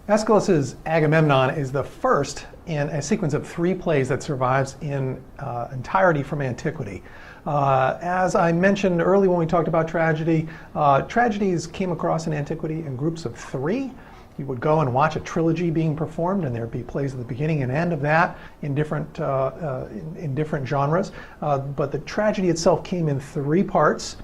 Aeschylus's Agamemnon is the first in a sequence of 3 plays that survives in entirety from antiquity. As I mentioned early when we talked about tragedy, tragedies came across in antiquity in groups of 3. You would go and watch a trilogy being performed, and there'd be plays at the beginning and end of that in different genres. But the tragedy itself came in 3 parts.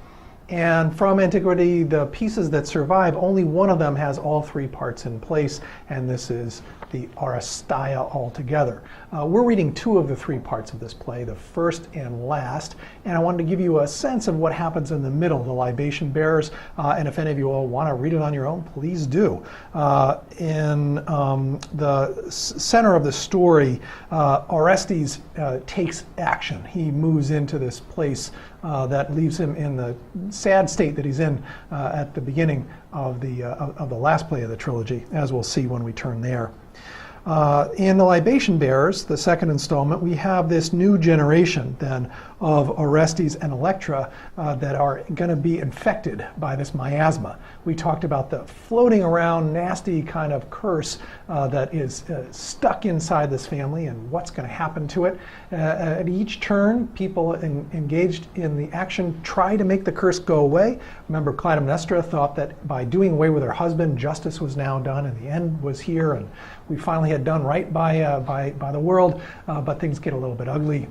And from antiquity, the pieces that survive, only one of them has all 3 parts in place, and this is the Oresteia altogether. We're reading 2 of the 3 parts of this play, the first and last, and I wanted to give you a sense of what happens in the middle, the Libation Bearers, and if any of you all want to read it on your own, please do. In the center of the story, Orestes takes action. He moves into this place that leaves him in the sad state that he's in at the beginning of the last play of the trilogy, as we'll see when we turn there. In the Libation Bearers, the second installment, we have this new generation then of Orestes and Electra that are going to be infected by this miasma. We talked about the floating around nasty kind of curse that is stuck inside this family and what's going to happen to it. At each turn, people engaged in the action try to make the curse go away. Remember, Clytemnestra thought that by doing away with her husband, justice was now done and the end was here, and we finally had done right by the world, but things get a little bit ugly.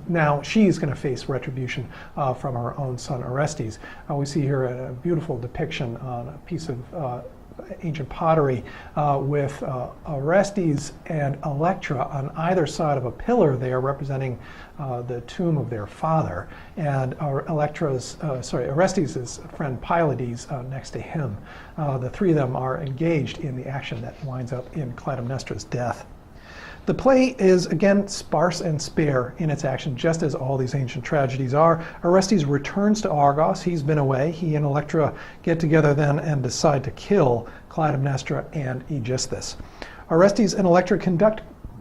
Now she's going to face retribution from her own son Orestes. We see here a beautiful depiction on a piece of ancient pottery with Orestes and Electra on either side of a pillar there representing the tomb of their father, and Orestes' friend Pylades next to him. The 3 of them are engaged in the action that winds up in Clytemnestra's death. The play is, again, sparse and spare in its action, just as all these ancient tragedies are. Orestes returns to Argos. He's been away. He and Electra get together then and decide to kill Clytemnestra and Aegisthus. Orestes and Electra conduct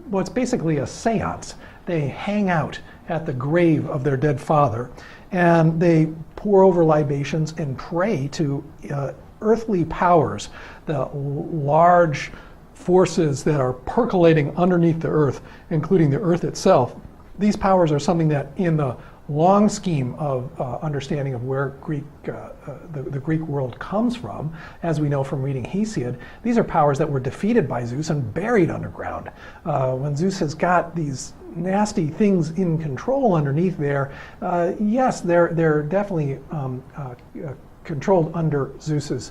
what's basically a seance. They hang out at the grave of their dead father, and they pour over libations and pray to earthly powers, the large forces that are percolating underneath the earth, including the earth itself. These powers are something that in the long scheme of understanding of where the Greek world comes from, as we know from reading Hesiod, these are powers that were defeated by Zeus and buried underground. When Zeus has got these nasty things in control underneath there, yes, they're definitely controlled under Zeus's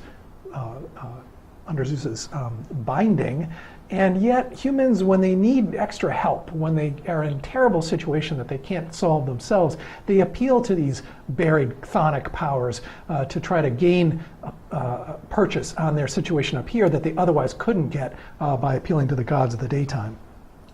binding, and yet humans, when they need extra help, when they are in a terrible situation that they can't solve themselves, they appeal to these buried chthonic powers to try to gain purchase on their situation up here that they otherwise couldn't get by appealing to the gods of the daytime.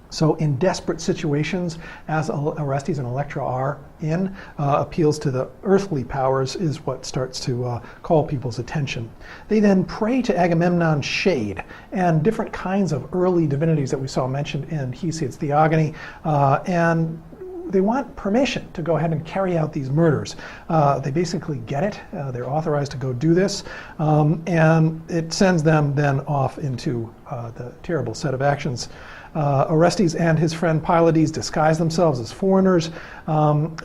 So in desperate situations, as Orestes and Electra are in, appeals to the earthly powers is what starts to call people's attention. They then pray to Agamemnon's shade and different kinds of early divinities that we saw mentioned in Hesiod's Theogony, and they want permission to go ahead and carry out these murders. They basically get it. They're authorized to go do this, and it sends them then off into the terrible set of actions. Orestes and his friend Pylades disguise themselves as foreigners.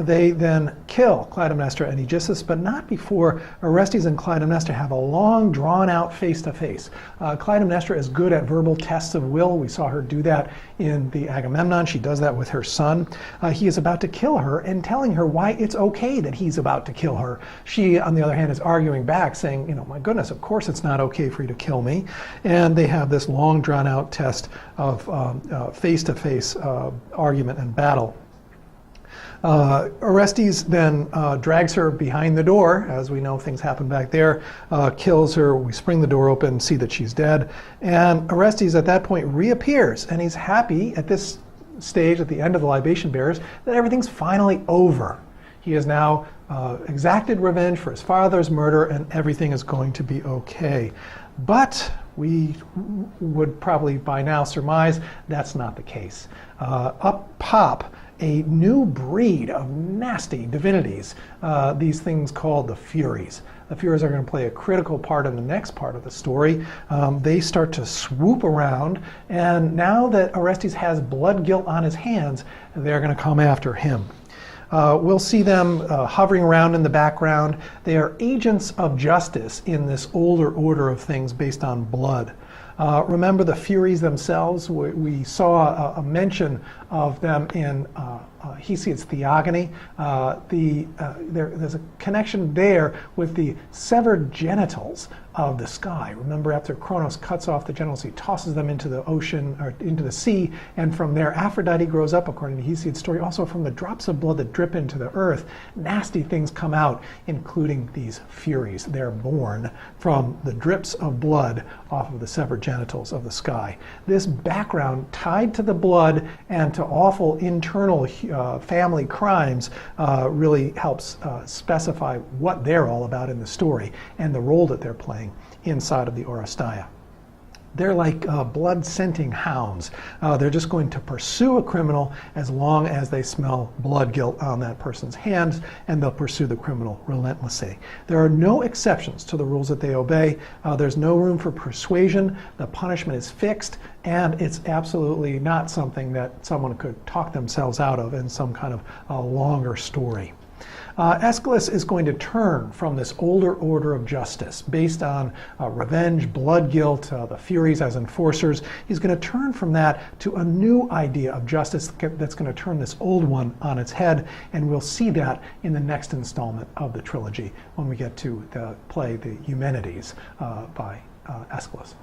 They then kill Clytemnestra and Aegisthus, but not before Orestes and Clytemnestra have a long, drawn-out face-to-face. Clytemnestra is good at verbal tests of will. We saw her do that in the Agamemnon. She does that with her son. He is about to kill her and telling her why it's okay that he's about to kill her. She, on the other hand, is arguing back, saying, you know, my goodness, of course it's not okay for you to kill me. And they have this long, drawn-out test of face-to-face argument and battle. Orestes then drags her behind the door. As we know, things happen back there. Kills her. We spring the door open, see that she's dead. And Orestes at that point reappears, and he's happy at this stage, at the end of the Libation Bearers, that everything's finally over. He has now exacted revenge for his father's murder, and everything is going to be okay. But we would probably by now surmise that's not the case. Up pop a new breed of nasty divinities, these things called the Furies. The Furies are going to play a critical part in the next part of the story. They start to swoop around, and now that Orestes has blood guilt on his hands, they're going to come after him. We'll see them hovering around in the background. They are agents of justice in this older order of things based on blood. Remember the Furies themselves? We saw a mention of them in Hesiod's Theogony. There's a connection there with the severed genitals of the sky. Remember, after Kronos cuts off the genitals, he tosses them into the ocean, or into the sea, and from there Aphrodite grows up, according to Hesiod's story. Also from the drops of blood that drip into the earth, nasty things come out, including these Furies. They're born from the drips of blood off of the severed genitals of the sky. This background tied to the blood and to awful internal family crimes really helps specify what they're all about in the story and the role that they're playing inside of the Oresteia. They're like blood-scenting hounds. They're just going to pursue a criminal as long as they smell blood guilt on that person's hands, and they'll pursue the criminal relentlessly. There are no exceptions to the rules that they obey. There's no room for persuasion. The punishment is fixed, and it's absolutely not something that someone could talk themselves out of in some kind of longer story. Aeschylus is going to turn from this older order of justice based on revenge, blood guilt, the Furies as enforcers. He's going to turn from that to a new idea of justice that's going to turn this old one on its head, and we'll see that in the next installment of the trilogy when we get to the play The Eumenides by Aeschylus.